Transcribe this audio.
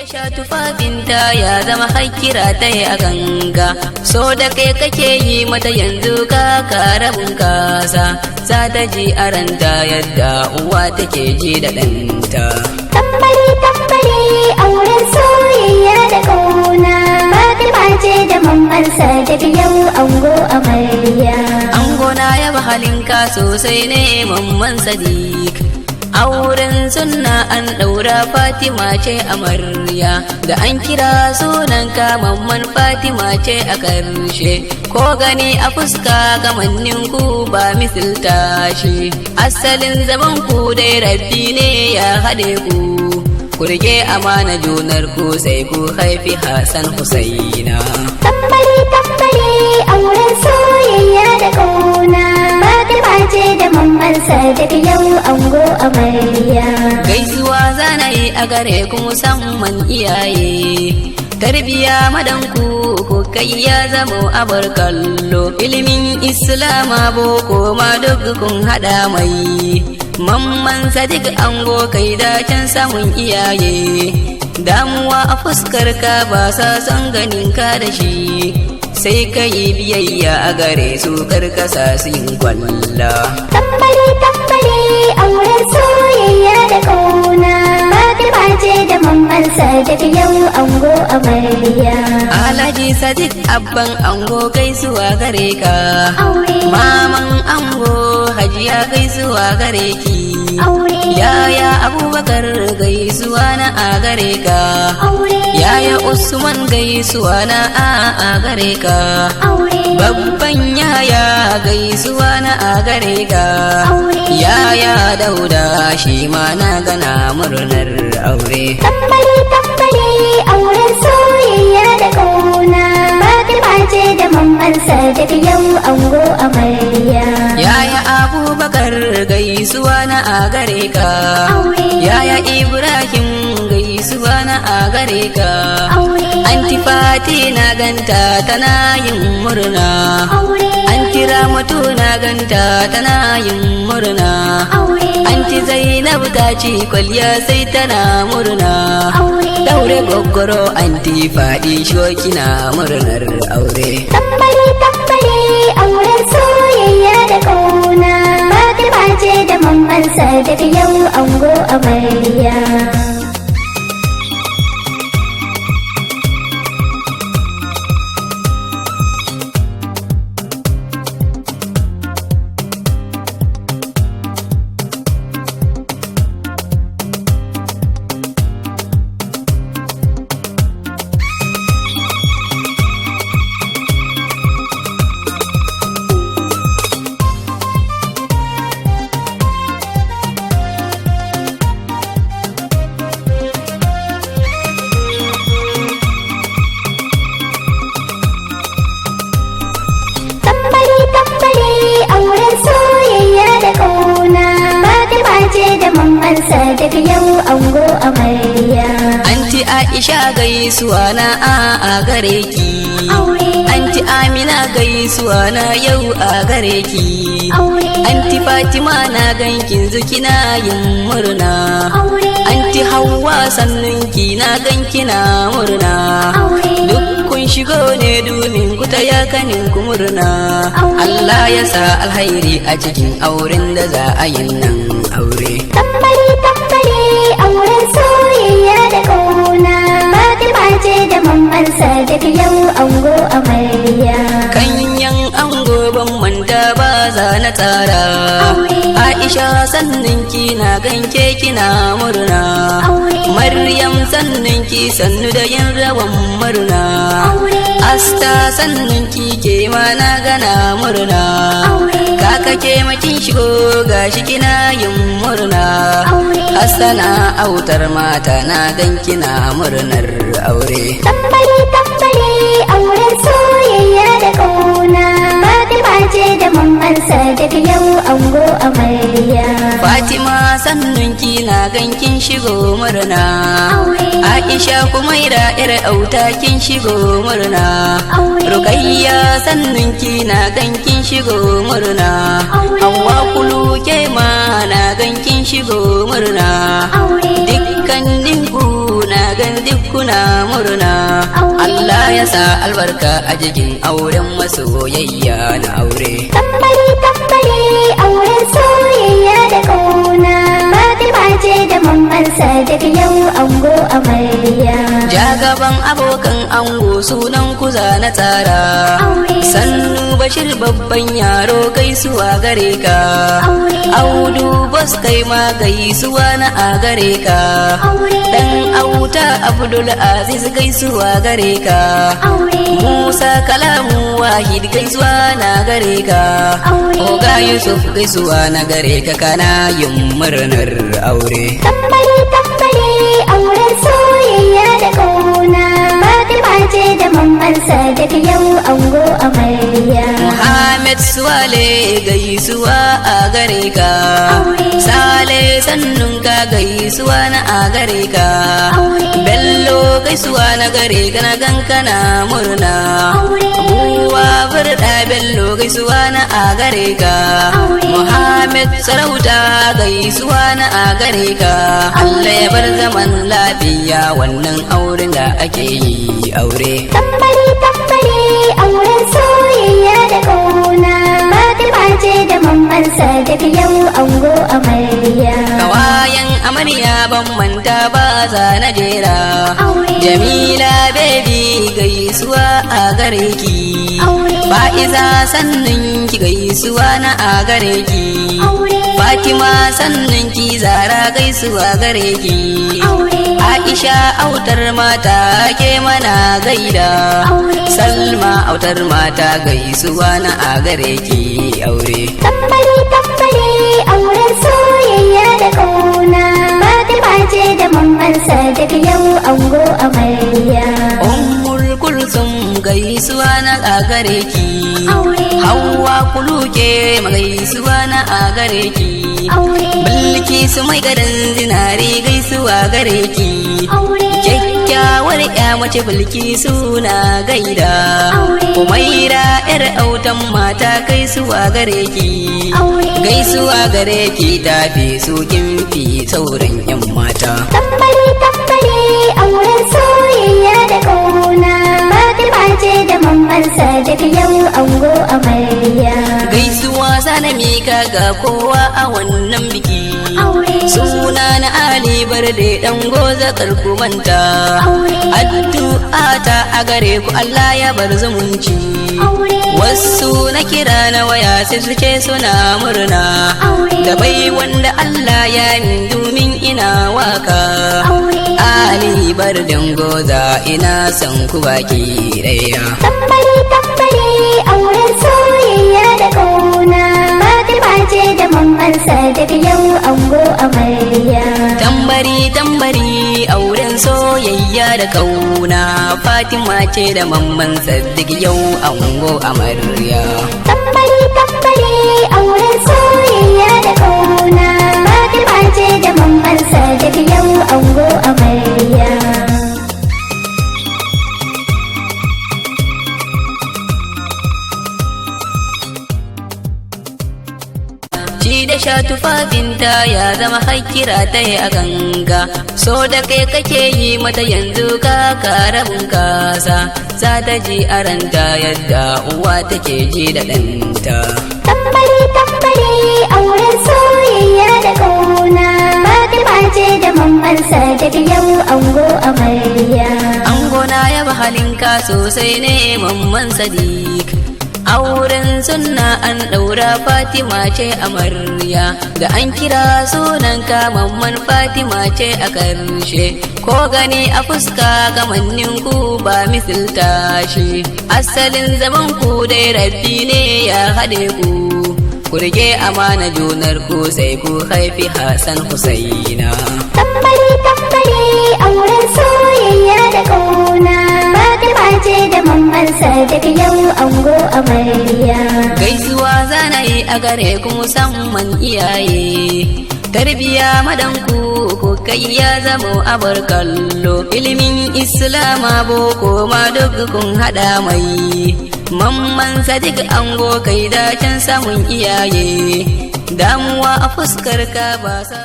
ta sha tufafinta ya zama haikira ta yi a ganga, so da kai kake yi mata yanzu ka karabun kasa, za ta ji aranta yadda uwa take ji da ɗanta. Tambari tambari auren soyayya da ƙauna, Fatima ce da mamansa daga yau ango amarya. Ango na yaba halinka sosai ne mamman Sadiq, auren sunna an ɗaura Fatima ce amarya, da an kira sunanka mamman Fatima ce a ƙarshe, ko gani a fuska kamannin ku ba misilta shi, asalin zaman ku dai rabbi ne ya haɗe ku, kurge amana junar ku sai ku haifi Hassan Husaina. Tambari tambari auren soyayya da ƙauna, Fatima ce da mamansa daga yau ango amarya. Gaisuwa zanayi a gare ku musamman iyaye, tarbiya madanku ko kai ya zamo abar kallo, ilimin islama boko ma duk kun hada mai, mamman Sadiq ango kai dacen samun iyaye, damuwa a fuskar ka ba sa son ganin ka da shi, sai ka yi biyayya a gare su karkasa su yin kwalla. Tambari tambari auren soyayya da ƙauna, Fatima ce da mamansa daga yau ango amarya. Alhaji Sadiq abban ango gaisuwa gare ka, Aure maman ango hajiya gaisuwa gare ki, aure yaya Abubakar gaisuwa na a gare ka, aure yaya Usman gaisuwa na a gare ka, aure babban yaya gaisuwa na a gare ka, yaya Dauda shi ma na gana murnar aure. Tambari tambari auren soyayya da ƙauna, Fatima ce da mamansa daga yau ango amarya. Yaya Abubakar gaisuwa na a gare ka, Aure yaya Ibrahim gaisuwa na a gare ka, aure Anti Fati na ganta tana yin murna, aure Anti Ramatu na ganta tana yin murna, aure Anti Zainab ta ci kwalliya sai tana murna, aure daure goggoro Anti Fadi shoki na murnar aure. Tambari tambari auren soyayya da ƙauna, Fatima ce da mamansa daga yau ango amarya. Tambari tambari auren soyayya da ƙauna, Fatima ce da mamansa daga yau ango amarya. Anti Aisha gaisuwa na a gare ki, Aure Anti Amina gaisuwa na yau a gare ki, aure Anti Fatima na gankin zukina yin murna, aure Anti Hauwa sannunki na ganki na murna, aure duk kun shigo ne domin ku taya kanin ku murna, Allah ya sa alhairi a cikin auren da za a yi nan aure. Tambari tambari auren soyayya da ƙauna, Fatima ce da mamansa daga yau ango amarya. Kanyan ango ban manta ba za na tsara, Aisha sanninki na ganke kina murna, Aure Maryam sanninki sannu da yin rawan murna, aure Asta sanninki ke ma na gana murna, aure kaka ke makin shigo gashi kina yin murna, aure Hassana autar mata na ganki na murnar aure. Tambari tambari auren soyayya da ƙauna, Fatima ce da mamansa daga yau ango amarya. Fatima sannunki na gankin shigo murna, Aure Aisha kuma ira auta kin shigo murna, aure Rukayya sannunki na gankin shigo murna, Aure Hawwa kulu ke ma na gankin shigo murna, aure dukkanin ku na gan duk kuna murna. Allah ya sa albarka a jikin auren masoyayya na aure. Tambari tambari auren soyayya da kauna. Fatima ce da Mamman Sadiq yau ango amarya. Ja gaban abokan ango sunan kuza na tsara. Sannu Bashir babban yaro gaisuwa gare ka. Audu bas kai ma gaisuwa na a gare ka. Dan auta Abdul Aziz gaisuwa gare ka. Musa Kalamu Wahid gaisuwa na gare ka. Oga Yusuf gaisuwa na gare ka kana yin murnar aure. Tambari tambari auren soyayya da kauna. Fatima ce da Mamman Sadiq yau ango amarya. Muhammad Suwale gaisuwa a gare ka. Sale sannun ka gaisuwa na a gare ka. Bello gaisuwa na gare ka na gankana murna. Buwa Burda Bello gaisuwa na a gare ka. Muhammad Sarauta gaisuwa na a gare ka. Allah ya bar zaman lafiya wannan auren da ake yi aure. Tambari tambari auren soyayya da kauna. Fatima ce da Mamman Sadiq yau ango amarya. Kawayan amarya ban manta ba za na jera. Jamila baby gaisuwa a gare ki. Fa'iza sannin ki gaisuwa na a gare ki. Fatima sannin ki Zara gaisuwa gare ki. Aisha autar mata ke mana gaida. Salma autar mata gaisuwa na a gare ki aure. Tambari tambari auren soyayya da kauna. Fatima ce da Mamman Sadiq yau ango amarya. Ummul Kulsum gaisuwa na a gare ki. Hauwa Kuluke gaisuwa na a gare ki. Bilki su mai garin zinari gaisuwa gare ki. Kyakkyawar ya mace Bilki suna gaida. Umaira yar autan mata gaisuwa gare ki. Gaisuwa gare ki tafi su fi sauran yan mata. Tambari tambari auren soyayya da kauna. Fatima ce da Mamman Sadiq yau ango amarya. Gaisuwa sana mika ga kowa a wannan biki. Suna na Ali Barde dan goza karku manta. Addu'a ta a gare ku Allah ya bar zumunci. Wasu na kira na waya sai suke suna murna. Da bai wanda Allah ya min domin ina waka. Ali Barden goza ina son ku baki daya. Tambari tambari auren soyayya da kauna. Fatima ce da Mamman Sadiq yau ango amarya. Tambari tambari auren soyayya da kauna. Fatima ce da Mamman Sadiq yau ango amarya. Tambari tambari auren soyayya da kauna. Fatima ce da Mamman Sadiq yau ango amarya. Ci da sha tufafinta ya zama haikira ta yi a ganga. So da kai kake yi mata yanzu ka karabin kasa. Za ta ji a ranta yadda uwa take ji da ɗanta. Tambari tambari auren soyayya da kauna. Fatima ce da Mamman Sadiq yau ango amarya. Ango na yaba halinka sosai ne Mamman Sadiq. Auren sunna an ɗaura Fatima ce amarya. Da an kira sunanka Mamman Fatima ce a ƙarshe. Ko gani a fuska kamannin ku ba misilta shi. Asalin zaman ku dai rabbi ne ya haɗe ku. Ku rike amana junar ku sai ku haifi Hassan Husaina. Tambari tambari auren soyayya da kauna. Fatima ce da Mamman Sadiq yau ango amarya. Gaisuwa zanayi a gare ku musamman iyaye. Tarbiya madanku ko kai ya zamo abar kallo. Ilimin Islama boko ma duk kun hada mai. Mamman Sadiq ango kai da can samun iyaye. Damuwa a fuskar ka ba sa